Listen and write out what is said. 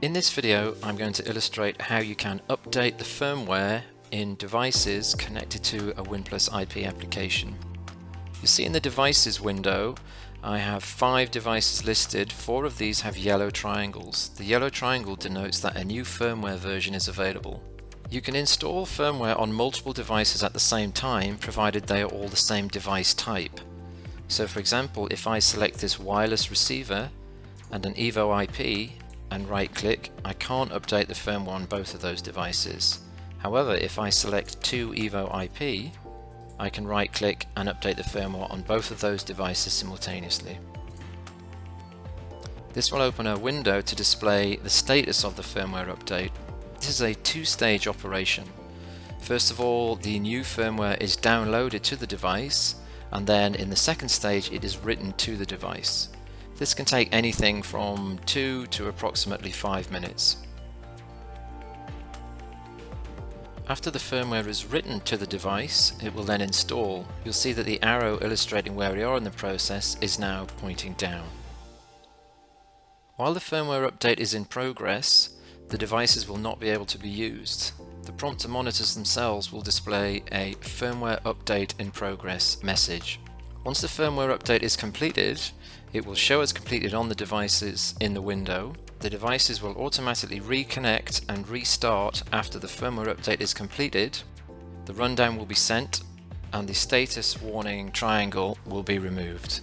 In this video, I'm going to illustrate how you can update the firmware in devices connected to a WinPlus-IP application. You see in the Devices window, I have 5 devices listed. 4 of these have yellow triangles. The yellow triangle denotes that a new firmware version is available. You can install firmware on multiple devices at the same time, provided they are all the same device type. So for example, if I select this wireless receiver and an Evo IP and right click, I can't update the firmware on both of those devices. However, if I select 2 Evo IP, I can right click and update the firmware on both of those devices simultaneously. This will open a window to display the status of the firmware update. This is a 2-stage operation. First of all, the new firmware is downloaded to the device, and then in the second stage it is written to the device. This can take anything from 2 to approximately 5 minutes. After the firmware is written to the device, it will then install. You'll see that the arrow illustrating where we are in the process is now pointing down. While the firmware update is in progress, the devices will not be able to be used. The prompter monitors themselves will display a firmware update in progress message. Once the firmware update is completed, it will show as completed on the devices in the window. The devices will automatically reconnect and restart after the firmware update is completed. The rundown will be sent and the status warning triangle will be removed.